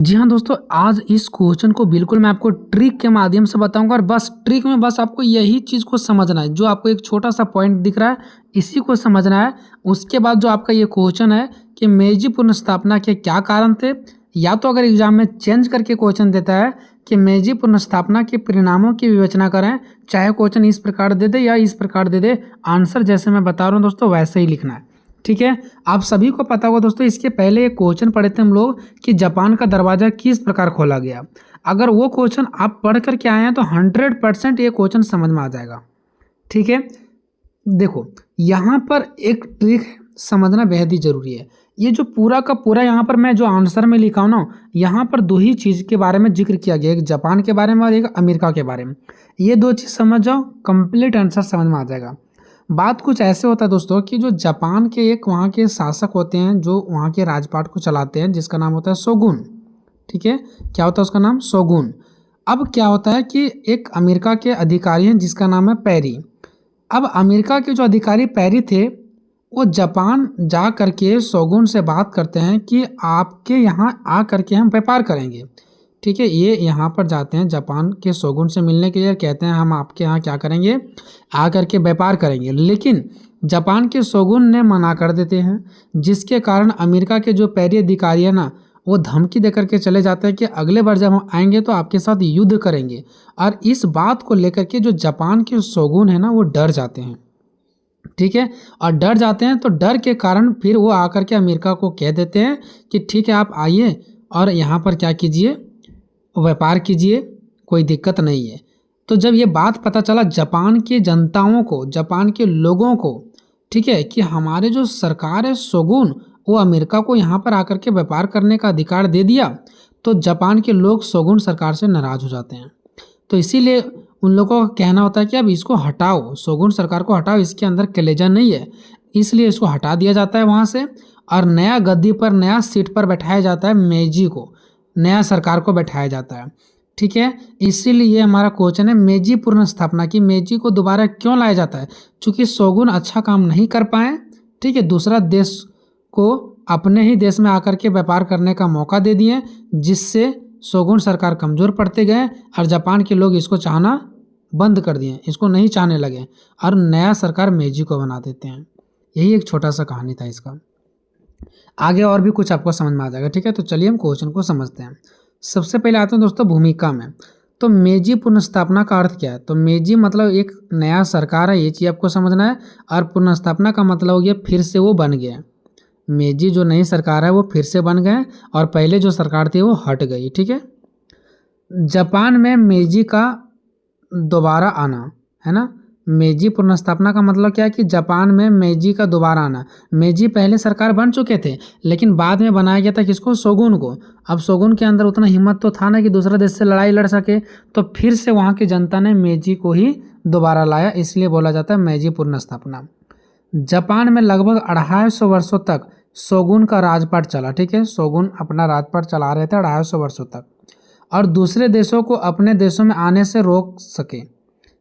जी हाँ दोस्तों, आज इस क्वेश्चन को बिल्कुल मैं आपको ट्रिक के माध्यम से बताऊंगा और बस ट्रिक में बस आपको यही चीज़ को समझना है। जो आपको एक छोटा सा पॉइंट दिख रहा है इसी को समझना है। उसके बाद जो आपका ये क्वेश्चन है कि मेजी पुनर्स्थापना के क्या कारण थे, या तो अगर एग्जाम में चेंज करके क्वेश्चन देता है कि मेजी पुनर्स्थापना के परिणामों की विवेचना करें, चाहे क्वेश्चन इस प्रकार दे दे या इस प्रकार दे दे, आंसर जैसे मैं बता रहा हूँ दोस्तों वैसे ही लिखना है। ठीक है, आप सभी को पता होगा दोस्तों, इसके पहले एक क्वेश्चन पढ़े थे हम लोग कि जापान का दरवाजा किस प्रकार खोला गया। अगर वो क्वेश्चन आप पढ़ करके आए हैं तो 100% ये क्वेश्चन समझ में आ जाएगा। ठीक है, देखो यहाँ पर एक ट्रिक समझना बेहद ही जरूरी है। ये जो पूरा का पूरा यहाँ पर मैं जो आंसर में लिखा हूँ ना, यहाँ पर दो ही चीज़ के बारे में जिक्र किया गया, एक जापान के बारे में और एक अमेरिका के बारे में। ये दो चीज़ समझ जाओ, कंप्लीट आंसर समझ में आ जाएगा। बात कुछ ऐसे होता है दोस्तों कि जो जापान के एक वहाँ के शासक होते हैं जो वहाँ के राजपाट को चलाते हैं, जिसका नाम होता है शोगुन। ठीक है, क्या होता है उसका नाम? शोगुन। अब क्या होता है कि एक अमेरिका के अधिकारी हैं जिसका नाम है पेरी। अब अमेरिका के जो अधिकारी पेरी थे वो जापान जा करके शोगुन से बात करते हैं कि आपके यहाँ आ करके हम व्यापार करेंगे। ठीक है, ये यहाँ पर जाते हैं जापान के शोगुन से मिलने के लिए, कहते हैं हम आपके यहाँ क्या करेंगे, आ करके व्यापार करेंगे। लेकिन जापान के शोगुन ने मना कर देते हैं, जिसके कारण अमेरिका के जो पेरी अधिकारी है ना, वो धमकी दे करके चले जाते हैं कि अगले बार जब हम आएंगे तो आपके साथ युद्ध करेंगे। और इस बात को लेकर के जो जापान के शोगुन है ना, वो डर जाते हैं। ठीक है, और डर जाते हैं तो डर के कारण फिर वो आकर के अमेरिका को कह देते हैं कि ठीक है आप आइए और यहाँ पर क्या कीजिए, व्यापार कीजिए, कोई दिक्कत नहीं है। तो जब ये बात पता चला जापान के जनताओं को, जापान के लोगों को, ठीक है, कि हमारे जो सरकार है शोगुन, वो अमेरिका को यहाँ पर आकर के व्यापार करने का अधिकार दे दिया, तो जापान के लोग शोगुन सरकार से नाराज हो जाते हैं। तो इसीलिए उन लोगों का कहना होता है कि अब इसको हटाओ, शोगुन सरकार को हटाओ, इसके अंदर कलेजा नहीं है, इसलिए इसको हटा दिया जाता है वहाँ से। और नया गद्दी पर, नया सीट पर बैठाया जाता है मेजी को, नया सरकार को बैठाया जाता है। ठीक है, इसीलिए ये हमारा क्वेश्चन है मेजी पुनर्स्थापना की, मेजी को दोबारा क्यों लाया जाता है? क्योंकि शोगुन अच्छा काम नहीं कर पाए। ठीक है, दूसरा देश को अपने ही देश में आकर के व्यापार करने का मौका दे दिए, जिससे शोगुन सरकार कमज़ोर पड़ते गए और जापान के लोग इसको चाहना बंद कर दिए, इसको नहीं चाहने लगे और नया सरकार मेजी को बना देते हैं। यही एक छोटा सा कहानी था इसका, आगे और भी कुछ आपको समझ में आ जाएगा। ठीक है, तो चलिए हम क्वेश्चन को समझते हैं। सबसे पहले आते हैं दोस्तों भूमिका में। तो मेजी पुनर्स्थापना का अर्थ क्या है? तो मेजी मतलब एक नया सरकार है, ये चीज़ आपको समझना है। और पुनर्स्थापना का मतलब हो गया फिर से वो बन गया। मेजी जो नई सरकार है वो फिर से बन गए और पहले जो सरकार थी वो हट गई। ठीक है, जापान में मेजी का दोबारा आना है ना, मेजी पुनर्स्थापना का मतलब क्या है कि जापान में मेजी का दोबारा आना। मेजी पहले सरकार बन चुके थे लेकिन बाद में बनाया गया था किसको? शोगुन को। अब शोगुन के अंदर उतना हिम्मत तो था ना कि दूसरे देश से लड़ाई लड़ सके, तो फिर से वहाँ की जनता ने मेजी को ही दोबारा लाया, इसलिए बोला जाता है मेजी पुनर्स्थापना। जापान में लगभग 250 वर्षों तक शोगुन का राजपाट चला। ठीक है, शोगुन अपना राजपाट चला रहे थे 250 वर्षों तक, और दूसरे देशों को अपने देशों में आने से रोक सके,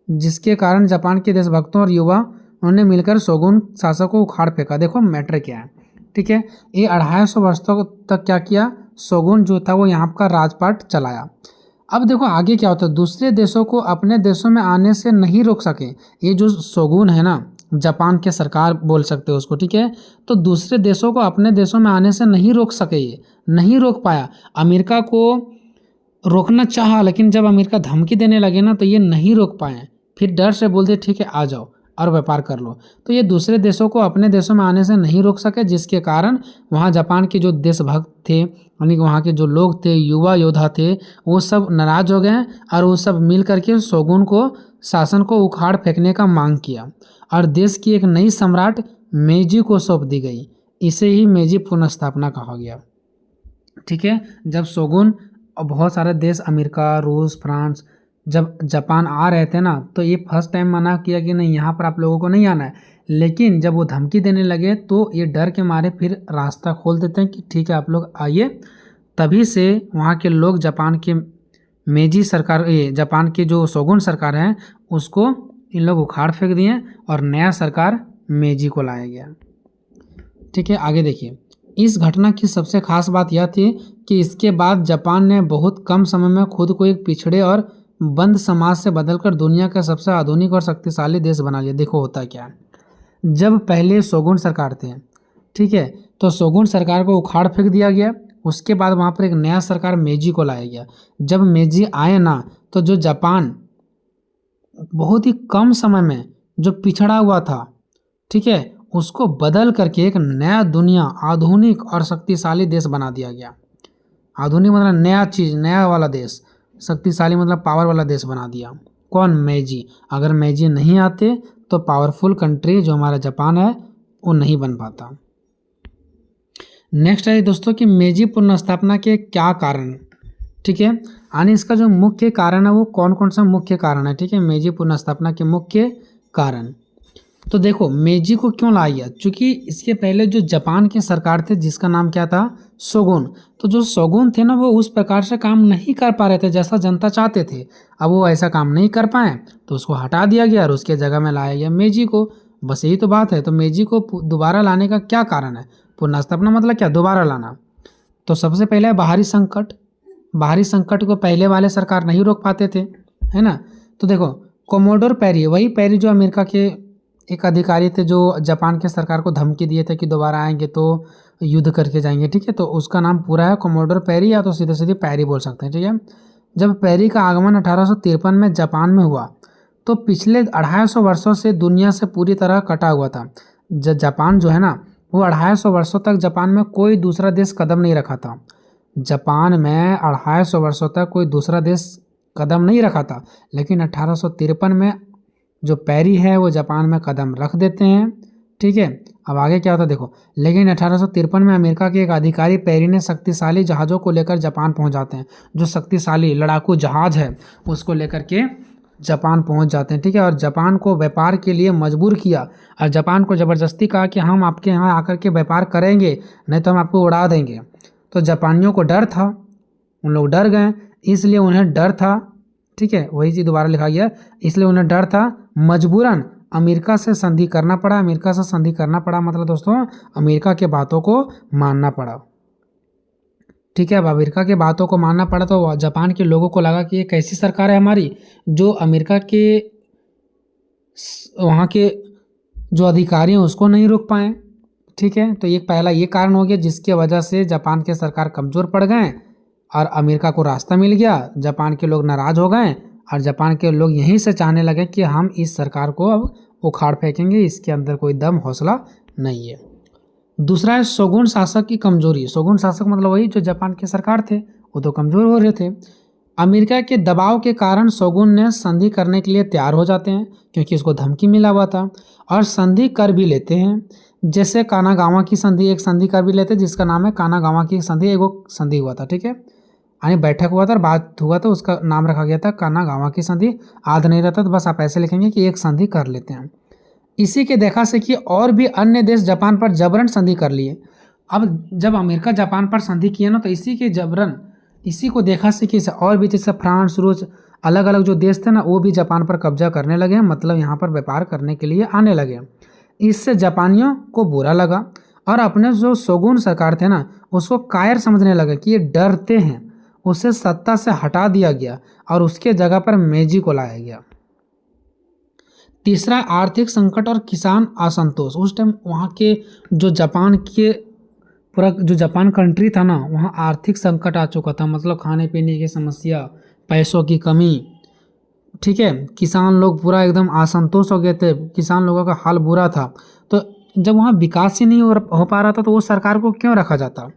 जिसके कारण जापान के देशभक्तों और युवा उन्होंने मिलकर शोगुन शासक को उखाड़ फेंका। देखो मैटर क्या है। ठीक है, ये 250 वर्षों तक क्या किया, शोगुन जो था वो यहाँ का राजपाट चलाया। अब देखो आगे क्या होता है, दूसरे देशों को अपने देशों में आने से नहीं रोक सके। ये जो शोगुन है ना, जापान के सरकार बोल सकते हो उसको। ठीक है, तो दूसरे देशों को अपने देशों में आने से नहीं रोक सके, ये नहीं रोक पाया। अमेरिका को रोकना चाहा लेकिन जब अमेरिका धमकी देने लगे ना तो ये नहीं रोक पाए, फिर डर से बोलते ठीक है आ जाओ और व्यापार कर लो। तो ये दूसरे देशों को अपने देशों में आने से नहीं रोक सके, जिसके कारण वहाँ जापान के जो देशभक्त थे, यानी कि वहाँ के जो लोग थे, युवा योद्धा थे, वो सब नाराज हो गए और वो सब मिल करके शोगुन को, शासन को उखाड़ फेंकने का मांग किया और देश की एक नई सम्राट मेजी को सौंप दी गई। इसे ही मेजी पुनर्स्थापना कहा गया। ठीक है, जब शोगुन और बहुत सारे देश, अमेरिका, रूस, फ्रांस, जब जापान आ रहे थे ना, तो ये फर्स्ट टाइम मना किया कि नहीं यहाँ पर आप लोगों को नहीं आना है। लेकिन जब वो धमकी देने लगे तो ये डर के मारे फिर रास्ता खोल देते हैं कि ठीक है आप लोग आइए। तभी से वहाँ के लोग जापान के मेजी सरकार, ये जापान की जो शोगुन सरकार है उसको इन लोग उखाड़ फेंक दिए और नया सरकार मेजी को लाया गया। ठीक है, आगे देखिए। इस घटना की सबसे खास बात यह थी कि इसके बाद जापान ने बहुत कम समय में खुद को एक पिछड़े और बंद समाज से बदलकर दुनिया का सबसे आधुनिक और शक्तिशाली देश बना लिया। देखो होता क्या है, जब पहले शोगुन सरकार थे, ठीक है, तो शोगुन सरकार को उखाड़ फेंक दिया गया। उसके बाद वहाँ पर एक नया सरकार मेजी को लाया गया। जब मेजी आए ना, तो जो जापान बहुत ही कम समय में जो पिछड़ा हुआ था, ठीक है, उसको बदल करके एक नया दुनिया, आधुनिक और शक्तिशाली देश बना दिया गया। आधुनिक मतलब नया चीज़, नया वाला देश, शक्तिशाली मतलब पावर वाला देश बना दिया। कौन? मेजी। अगर मेजी नहीं आते तो पावरफुल कंट्री जो हमारा जापान है वो नहीं बन पाता। नेक्स्ट है दोस्तों कि मेजी पुनर्स्थापना के क्या कारण, ठीक है, यानी इसका जो मुख्य कारण है वो कौन कौन सा मुख्य कारण है, ठीक है, मेजी पुनर्स्थापना के मुख्य कारण। तो देखो मेजी को क्यों लाया गया, क्योंकि इसके पहले जो जापान के सरकार थे जिसका नाम क्या था, शोगुन, तो जो शोगुन थे ना वो उस प्रकार से काम नहीं कर पा रहे थे जैसा जनता चाहते थे। अब वो ऐसा काम नहीं कर पाए तो उसको हटा दिया गया और उसके जगह में लाया गया मेजी को। बस यही तो बात है। तो मेजी को दोबारा लाने का क्या कारण है? पुनर्स्थापना मतलब क्या? दोबारा लाना। तो सबसे पहले है बाहरी संकट। बाहरी संकट को पहले वाले सरकार नहीं रोक पाते थे, है ना। तो देखो कोमोडोर पेरी, वही पेरी जो अमेरिका के एक अधिकारी थे जो जापान के सरकार को धमकी दिए थे कि दोबारा आएंगे तो युद्ध करके जाएंगे, ठीक है, तो उसका नाम पूरा है कोमोडोर पेरी, या तो सीधे सीधे पेरी बोल सकते हैं, ठीक है। जब पेरी का आगमन 1853 में जापान में हुआ तो पिछले 250 वर्षों से दुनिया से पूरी तरह कटा हुआ था। जापान जो है ना वो 250 वर्षों तक जापान में कोई दूसरा देश कदम नहीं रखा था। जापान में 250 वर्षों तक कोई दूसरा देश कदम नहीं रखा था, लेकिन 1853 में जो पेरी है वो जापान में कदम रख देते हैं, ठीक है। अब आगे क्या होता है देखो, लेकिन 1853 में अमेरिका के एक अधिकारी पेरी ने शक्तिशाली जहाज़ों को लेकर जापान पहुंच जाते हैं। जो शक्तिशाली लड़ाकू जहाज़ है उसको लेकर के जापान पहुंच जाते हैं, ठीक है, और जापान को व्यापार के लिए मजबूर किया और जापान को ज़बरदस्ती कहा कि हम आपके यहाँ आकर के व्यापार करेंगे, नहीं तो हम आपको उड़ा देंगे। तो जापानियों को डर था, उन लोग डर गए, इसलिए उन्हें डर था, ठीक है, वही चीज़ दोबारा लिखा गया, इसलिए उन्हें डर था, मजबूरन अमेरिका से संधि करना पड़ा। अमेरिका से संधि करना पड़ा मतलब दोस्तों अमेरिका के बातों को मानना पड़ा, ठीक है। अब अमेरिका के बातों को मानना पड़ा तो जापान के लोगों को लगा कि ये कैसी सरकार है हमारी जो अमेरिका के वहाँ के जो अधिकारी हैं उसको नहीं रोक पाए, ठीक है। तो एक पहला ये कारण हो गया जिसकी वजह से जापान के सरकार कमज़ोर पड़ गए और अमेरिका को रास्ता मिल गया। जापान के लोग नाराज़ हो गए और जापान के लोग यहीं से चाहने लगे कि हम इस सरकार को अब उखाड़ फेंकेंगे, इसके अंदर कोई दम हौसला नहीं है। दूसरा है शोगुन शासक की कमजोरी। शोगुन शासक मतलब वही जो जापान के सरकार थे, वो तो कमज़ोर हो रहे थे। अमेरिका के दबाव के कारण शोगुन ने संधि करने के लिए तैयार हो जाते हैं क्योंकि उसको धमकी मिला हुआ था, और संधि कर भी लेते हैं। जैसे कानागावा की संधि, एक संधि कर भी लेते जिसका नाम है कानागावा की संधि, एक संधि हुआ था, ठीक है, यानी बैठक हुआ था और बात हुआ था, उसका नाम रखा गया था कानागावा की संधि। याद नहीं रहता तो बस आप ऐसे लिखेंगे कि एक संधि कर लेते हैं। इसी के देखा से कि और भी अन्य देश जापान पर जबरन संधि कर लिए। अब जब अमेरिका जापान पर संधि किया ना तो इसी के जबरन, इसी को देखा से कि और भी जैसे फ्रांस, रूस, अलग अलग जो देश थे ना वो भी जापान पर कब्जा करने लगे, मतलब यहाँ पर व्यापार करने के लिए आने लगे। इससे जापानियों को बुरा लगा और अपने जो शोगुन सरकार थे ना उसको कायर समझने लगे कि ये डरते हैं। उसे सत्ता से हटा दिया गया और उसके जगह पर मेजी को लाया गया। तीसरा आर्थिक संकट और किसान असंतोष। उस टाइम वहाँ के जो जापान के पूरा जो जापान कंट्री था ना वहाँ आर्थिक संकट आ चुका था, मतलब खाने पीने की समस्या, पैसों की कमी, ठीक है। किसान लोग पूरा एकदम असंतोष हो गए थे, किसान लोगों का हाल बुरा था। तो जब वहाँ विकास ही नहीं हो पा रहा था तो वो सरकार को क्यों रखा जाता।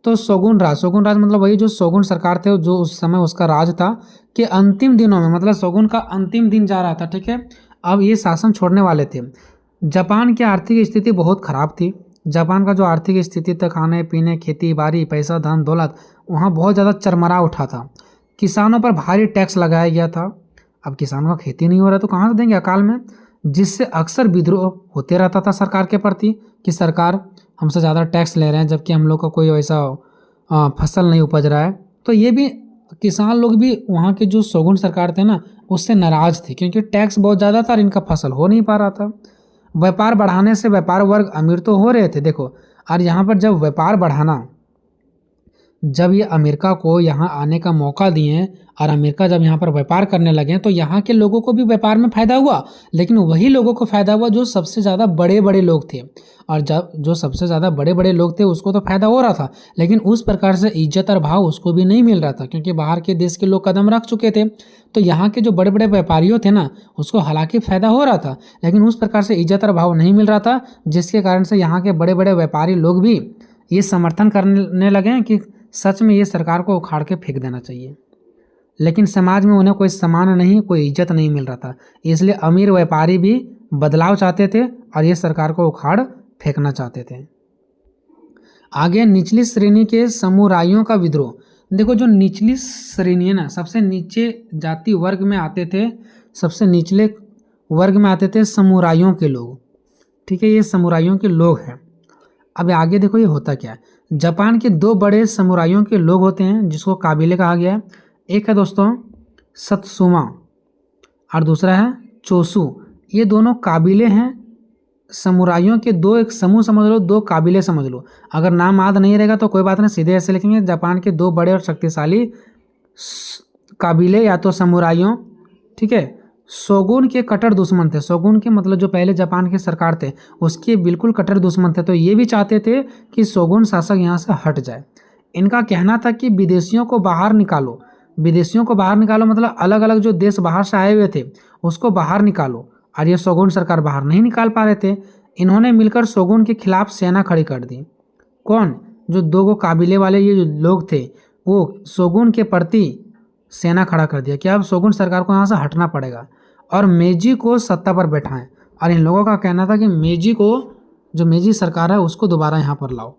तो शोगुन राज मतलब वही जो शोगुन सरकार थे जो उस समय उसका राज था कि अंतिम दिनों में, मतलब शोगुन का अंतिम दिन जा रहा था, ठीक है, अब ये शासन छोड़ने वाले थे। जापान की आर्थिक स्थिति बहुत ख़राब थी। जापान का जो आर्थिक स्थिति था, खाने पीने, खेती बाड़ी, पैसा, धन दौलत, वहाँ बहुत ज़्यादा चरमरा उठा था। किसानों पर भारी टैक्स लगाया गया था। अब किसानों का खेती नहीं हो रहा तो कहाँ से देंगे अकाल में, जिससे अक्सर विद्रोह होते रहता था सरकार के प्रति कि सरकार हमसे ज़्यादा टैक्स ले रहे हैं जबकि हम लोग का कोई वैसा फसल नहीं उपज रहा है। तो ये भी किसान लोग भी वहाँ के जो शोगुन सरकार थे ना उससे नाराज़ थे क्योंकि टैक्स बहुत ज़्यादा था और इनका फसल हो नहीं पा रहा था। व्यापार बढ़ाने से व्यापार वर्ग अमीर तो हो रहे थे। देखो और यहाँ पर जब व्यापार बढ़ाना, जब ये अमेरिका को यहाँ आने का मौका दिए और अमेरिका जब यहाँ पर व्यापार करने लगे तो यहाँ के लोगों को भी व्यापार में फ़ायदा हुआ, लेकिन वही लोगों को फ़ायदा हुआ जो सबसे ज़्यादा बड़े बड़े लोग थे। और जब जो सबसे ज़्यादा बड़े बड़े लोग थे उसको तो फ़ायदा हो रहा था, लेकिन उस प्रकार से इज्जत और भाव उसको भी नहीं मिल रहा था, क्योंकि बाहर के देश के लोग कदम रख चुके थे। तो यहाँ के जो बड़े बड़े व्यापारियों थे ना, उसको हालांकि फ़ायदा हो रहा था, लेकिन उस प्रकार से इज्जत और भाव नहीं मिल रहा था, जिसके कारण से यहाँ के बड़े बड़े व्यापारी लोग भी ये समर्थन करने लगे हैं कि सच में ये सरकार को उखाड़ के फेंक देना चाहिए। लेकिन समाज में उन्हें कोई सम्मान नहीं, कोई इज्जत नहीं मिल रहा था, इसलिए अमीर व्यापारी भी बदलाव चाहते थे और ये सरकार को उखाड़ फेंकना चाहते थे। आगे निचली श्रेणी के समुराइयों का विद्रोह। देखो जो निचली श्रेणी है ना, सबसे नीचे जाति वर्ग में आते थे, सबसे निचले वर्ग में आते थे समुराइयों के लोग। ठीक है, ये समुराइयों के लोग हैं। अब आगे देखो ये होता क्या है। जापान के दो बड़े समुराइयों के लोग होते हैं जिसको काबिले कहा गया है। एक है दोस्तों सत्सुमा और दूसरा है चोसू। ये दोनों काबिले हैं समुराइयों के, दो एक समूह समझ लो, दो काबिले समझ लो। अगर नाम याद नहीं रहेगा तो कोई बात नहीं, सीधे ऐसे लिखेंगे जापान के दो बड़े और शक्तिशाली काबिले या तो समुराइयों। ठीक है, शोगुन के कट्टर दुश्मन थे। शोगुन के मतलब जो पहले जापान के सरकार थे उसके बिल्कुल कट्टर दुश्मन थे। तो ये भी चाहते थे कि शोगुन शासक यहाँ से हट जाए। इनका कहना था कि विदेशियों को बाहर निकालो, विदेशियों को बाहर निकालो मतलब अलग अलग जो देश बाहर से आए हुए थे उसको बाहर निकालो, और ये शोगुन सरकार बाहर नहीं निकाल पा रहे थे। इन्होंने मिलकर शोगुन के खिलाफ सेना खड़ी कर दी। कौन? जो दो काबिले वाले ये जो लोग थे वो शोगुन के प्रति सेना खड़ा कर दिया कि अब शोगुन सरकार को यहाँ से हटना पड़ेगा और मेजी को सत्ता पर बैठाएं। और इन लोगों का कहना था कि मेजी को, जो मेजी सरकार है उसको दोबारा यहाँ पर लाओ,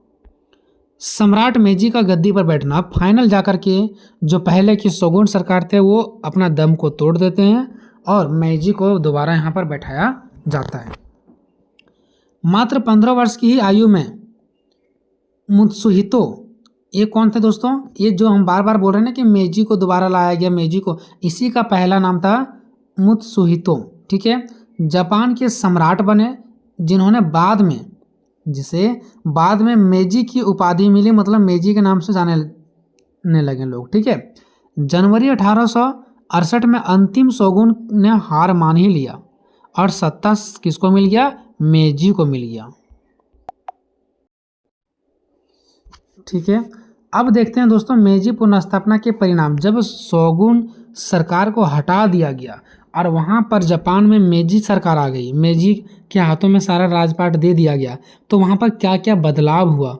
सम्राट मेजी का गद्दी पर बैठना। अब फाइनल जाकर के जो पहले की शोगुन सरकार थे वो अपना दम को तोड़ देते हैं और मेजी को दोबारा यहाँ पर बैठाया जाता है। मात्र 15 वर्ष की ही आयु में मुत्सुहितो, ये कौन थे दोस्तों? ये जो हम बार बार बोल रहे हैं ना कि मेजी को दोबारा लाया गया, मेजी को, इसी का पहला नाम था मुत्सुहितो। ठीक है, जापान के सम्राट बने जिन्होंने बाद में, जिसे बाद में मेजी की उपाधि मिली, मतलब मेजी के नाम से जाने लगे लोग। ठीक है, जनवरी 1868 में अंतिम शोगुन ने हार मान ही लिया और सत्ता किसको मिल गया? मेजी को मिल गया। ठीक है, अब देखते हैं दोस्तों मेजी पुनर्स्थापना के परिणाम। जब शोगुन सरकार को हटा दिया गया और वहाँ पर जापान में मेजी सरकार आ गई, मेजी के हाथों में सारा राजपाट दे दिया गया, तो वहाँ पर क्या क्या बदलाव हुआ,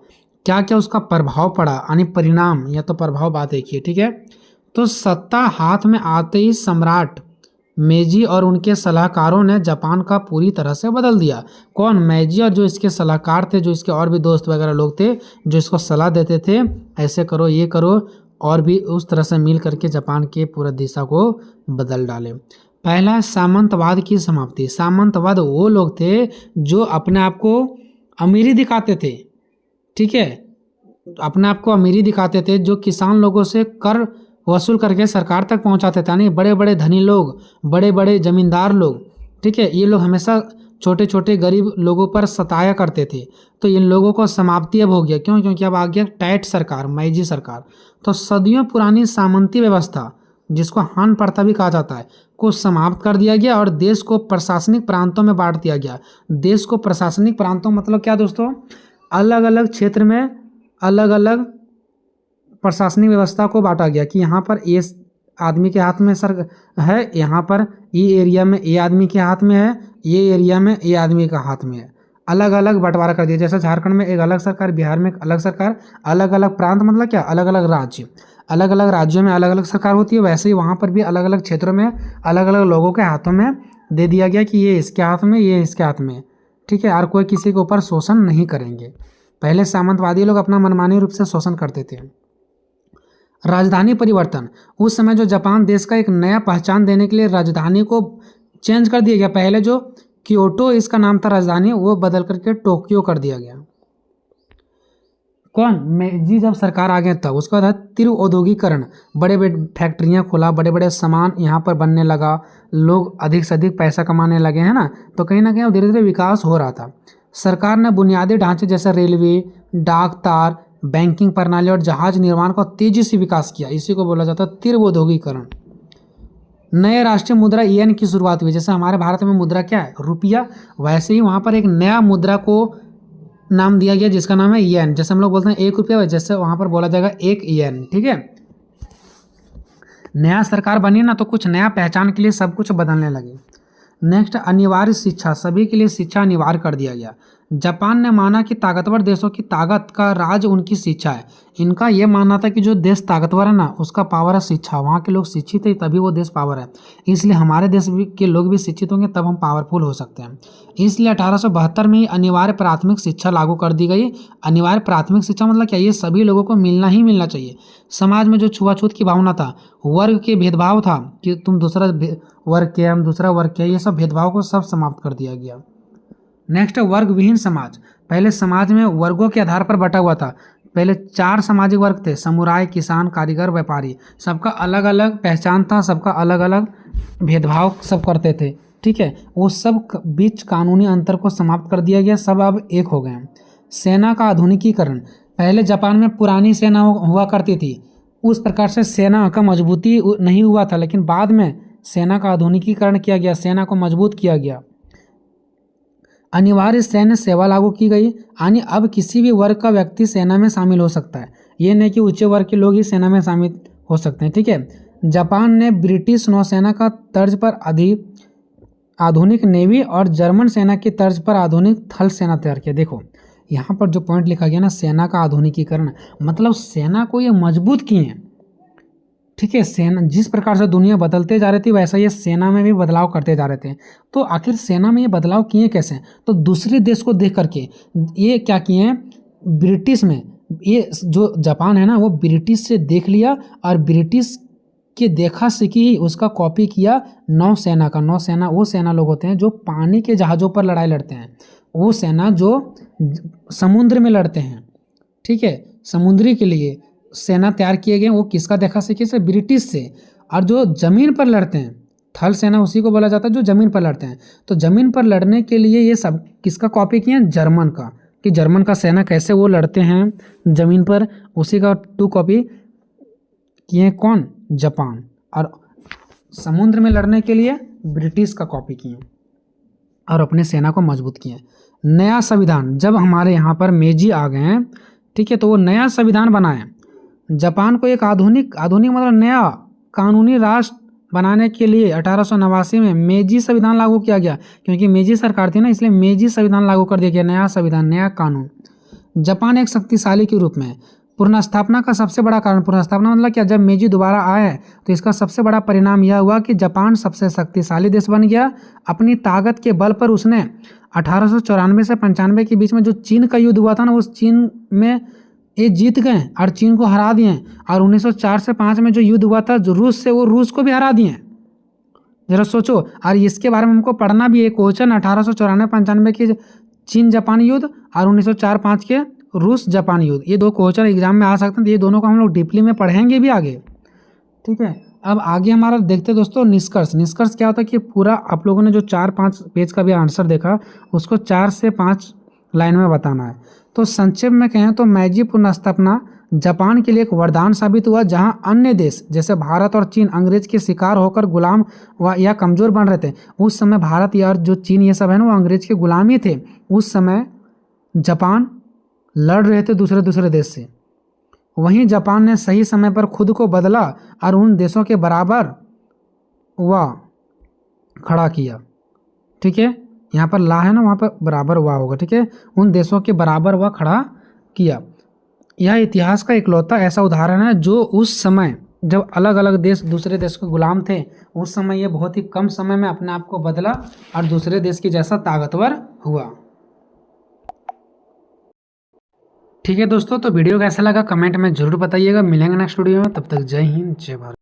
क्या क्या उसका प्रभाव पड़ा, यानी परिणाम या तो प्रभाव बात एक ही। ठीक है, तो सत्ता हाथ में आते ही सम्राट मेजी और उनके सलाहकारों ने जापान का पूरी तरह से बदल दिया। कौन? मेजी और जो इसके सलाहकार थे, जो इसके और भी दोस्त वगैरह लोग थे जो इसको सलाह देते थे ऐसे करो ये करो, और भी उस तरह से मिल करके जापान के पूरा दिशा को बदल डाले। पहला है सामंतवाद की समाप्ति। सामंतवाद वो लोग थे जो अपने आप को अमीरी दिखाते थे। ठीक है, अपने आप को अमीरी दिखाते थे, जो किसान लोगों से कर वसूल करके सरकार तक पहुंचाते थे, यानी बड़े बड़े धनी लोग, बड़े बड़े जमींदार लोग। ठीक है, ये लोग हमेशा छोटे छोटे गरीब लोगों पर सताया करते थे। तो इन लोगों को समाप्ति अब हो गया। क्यों? क्योंकि अब आ गया टैट सरकार, मेजी सरकार। तो सदियों पुरानी सामंती व्यवस्था, जिसको हान प्रथा भी कहा जाता है, को समाप्त कर दिया गया और देश को प्रशासनिक प्रांतों में बांट दिया गया। देश को प्रशासनिक प्रांतों मतलब क्या दोस्तों? अलग अलग क्षेत्र में अलग अलग प्रशासनिक व्यवस्था को बांटा गया कि यहाँ पर ये आदमी के हाथ में सर है, यहाँ पर ये एरिया में ये आदमी के हाथ में है, ये एरिया में ये आदमी का हाथ में है। अलग अलग बंटवारा कर दिया। जैसे झारखंड में एक अलग सरकार, बिहार में एक अलग सरकार, अलग अलग प्रांत मतलब क्या? अलग अलग राज्य, अलग अलग राज्यों में अलग अलग सरकार होती है। वैसे ही वहाँ पर भी अलग अलग क्षेत्रों में अलग अलग लोगों के हाथों में दे दिया गया कि ये इसके हाथ में, ये इसके हाथ में। ठीक है, और कोई किसी के ऊपर शोषण नहीं करेंगे। पहले सामंतवादी लोग अपना मनमानी रूप से शोषण करते थे। राजधानी परिवर्तन। उस समय जो जापान देश का एक नया पहचान देने के लिए राजधानी को चेंज कर दिया गया। पहले जो क्योटो इसका नाम था राजधानी, वो बदल करके टोक्यो कर दिया गया। कौन? मेजी जब सरकार आ गया तब। उसके बाद तीव्र औद्योगिकरण, बड़े बड़े फैक्ट्रियाँ खोला, बड़े बड़े सामान यहाँ पर बनने लगा, लोग अधिक से अधिक पैसा कमाने लगे हैं ना, तो कहीं ना कहीं धीरे धीरे विकास हो रहा था। सरकार ने बुनियादी ढांचे जैसे रेलवे, डाक तार, बैंकिंग प्रणाली और जहाज निर्माण का तेजी से विकास किया। इसी को बोला जाता है तीव्र औद्योगिकरण। नए राष्ट्रीय मुद्रा येन की शुरुआत हुई। जैसे हमारे भारत में मुद्रा क्या है, रुपया, वैसे ही वहाँ पर एक नया मुद्रा को नाम दिया गया जिसका नाम है येन। जैसे हम लोग बोलते हैं 1 रुपया, जैसे वहाँ पर बोला जाएगा 1 येन। ठीक है, नया सरकार बनी ना तो कुछ नया पहचान के लिए सब कुछ बदलने लगे। नेक्स्ट, अनिवार्य शिक्षा, सभी के लिए शिक्षा अनिवार्य कर दिया गया। जापान ने माना कि ताकतवर देशों की ताकत का राज उनकी शिक्षा है। इनका यह मानना था कि जो देश ताकतवर है ना उसका पावर है शिक्षा। वहाँ के लोग शिक्षित है तभी वो देश पावर है। इसलिए हमारे देश के लोग भी शिक्षित होंगे तब हम पावरफुल हो सकते हैं। इसलिए 1872 में ही अनिवार्य प्राथमिक शिक्षा लागू कर दी गई। अनिवार्य प्राथमिक शिक्षा मतलब क्या, ये सभी लोगों को मिलना ही मिलना चाहिए। समाज में जो छुआछूत की भावना था, वर्ग के भेदभाव था कि तुम दूसरा वर्ग के, हम दूसरा वर्ग के, ये सब भेदभाव को सब समाप्त कर दिया गया। नेक्स्ट, वर्ग विहीन समाज। पहले समाज में वर्गों के आधार पर बटा हुआ था। पहले 4 सामाजिक वर्ग थे, समुराय, किसान, कारीगर, व्यापारी। सबका अलग अलग पहचान था, सबका अलग अलग भेदभाव सब करते थे। ठीक है, वो सब बीच कानूनी अंतर को समाप्त कर दिया गया, सब अब एक हो गए। सेना का आधुनिकीकरण। पहले जापान में पुरानी सेना हुआ करती थी, उस प्रकार से सेना का मजबूती नहीं हुआ था, लेकिन बाद में सेना का आधुनिकीकरण किया गया, सेना को मजबूत किया गया। अनिवार्य सैन्य सेवा लागू की गई, यानी अब किसी भी वर्ग का व्यक्ति सेना में शामिल हो सकता है। ये नहीं कि उच्च वर्ग के लोग ही सेना में शामिल हो सकते हैं। ठीक है, जापान ने ब्रिटिश नौसेना का तर्ज पर आधुनिक नेवी और जर्मन सेना की तर्ज पर आधुनिक थल सेना तैयार किया। देखो यहाँ पर जो पॉइंट लिखा गया ना, सेना का आधुनिकीकरण, मतलब सेना को ये मजबूत किए हैं। ठीक है, सेना जिस प्रकार से दुनिया बदलते जा रही थी वैसा ये सेना में भी बदलाव करते जा रहे थे। तो आखिर सेना में ये बदलाव किए कैसे? तो दूसरे देश को देख करके ये क्या किए हैं, ब्रिटिश में, ये जो जापान है ना वो ब्रिटिश से देख लिया और ब्रिटिश के देखा सीखी ही उसका कॉपी किया नौसेना का। नौसेना वो सेना लोग होते हैं जो पानी के जहाज़ों पर लड़ाई लड़ते हैं, वो सेना जो समुद्र में लड़ते हैं। ठीक है, समुद्री के लिए सेना तैयार किए गए, वो किसका देखा सीखी से, ब्रिटिश से। और जो जमीन पर लड़ते हैं, थल सेना उसी को बोला जाता है जो जमीन पर लड़ते हैं। तो जमीन पर लड़ने के लिए ये सब किसका कॉपी किए हैं, जर्मन का, कि जर्मन का सेना कैसे वो लड़ते हैं जमीन पर, उसी का 2 कॉपी किए कौन, जापान। और समुद्र में लड़ने के लिए ब्रिटिश का कॉपी किए और अपने सेना को मजबूत किए। नया संविधान, जब हमारे यहाँ पर मेजी आ गए हैं, ठीक है, तो वो नया संविधान बनाए। जापान को एक आधुनिक मतलब नया कानूनी राष्ट्र बनाने के लिए 1889 में मेजी संविधान लागू किया गया। क्योंकि मेजी सरकार थी ना, इसलिए मेजी संविधान लागू कर दिया गया, नया संविधान, नया कानून। जापान एक शक्तिशाली के रूप में। पुनर्स्थापना का सबसे बड़ा कारण, पुनर्स्थापना मतलब क्या, जब मेजी दोबारा आए तो इसका सबसे बड़ा परिणाम यह हुआ कि जापान सबसे शक्तिशाली देश बन गया। अपनी ताकत के बल पर उसने 1894 से 95 के बीच में जो चीन का युद्ध हुआ था ना, उस चीन में ये जीत गए और चीन को हरा दिए। और 1904 से 5 में जो युद्ध हुआ था जो रूस से, वो रूस को भी हरा दिए। जरा सोचो, और इसके बारे में हमको पढ़ना भी है क्वेश्चन, 1894-95 के चीन जापान युद्ध और 1904-5 के रूस जापान युद्ध, ये 2 क्वेश्चन एग्जाम में आ सकते हैं। ये दोनों को हम लोग डीपली में पढ़ेंगे भी आगे। ठीक है, अब आगे हमारा देखते दोस्तों निष्कर्ष। निष्कर्ष क्या होता है कि पूरा आप लोगों ने जो 4-5 पेज का भी आंसर देखा उसको 4 से 5 लाइन में बताना है। तो संक्षेप में कहें तो मेजी पुनर्स्थापना जापान के लिए एक वरदान साबित हुआ, जहां अन्य देश जैसे भारत और चीन अंग्रेज के शिकार होकर गुलाम या कमज़ोर बन रहे थे। उस समय भारत या जो चीन ये सब है ना, वो अंग्रेज के गुलाम ही थे। उस समय जापान लड़ रहे थे दूसरे देश से। वहीं जापान ने सही समय पर खुद को बदला और उन देशों के बराबर वह खड़ा किया। ठीक है, यहाँ पर ला है ना, वहाँ पर बराबर हुआ होगा। ठीक है, उन देशों के बराबर वह खड़ा किया। यह इतिहास का इकलौता ऐसा उदाहरण है जो उस समय जब अलग अलग देश दूसरे देश के गुलाम थे, उस समय ये बहुत ही कम समय में अपने आप को बदला और दूसरे देश की जैसा ताकतवर हुआ। ठीक है दोस्तों, तो वीडियो कैसा लगा कमेंट में जरूर बताइएगा। मिलेंगे नेक्स्ट वीडियो में, तब तक जय हिंद जय भारत।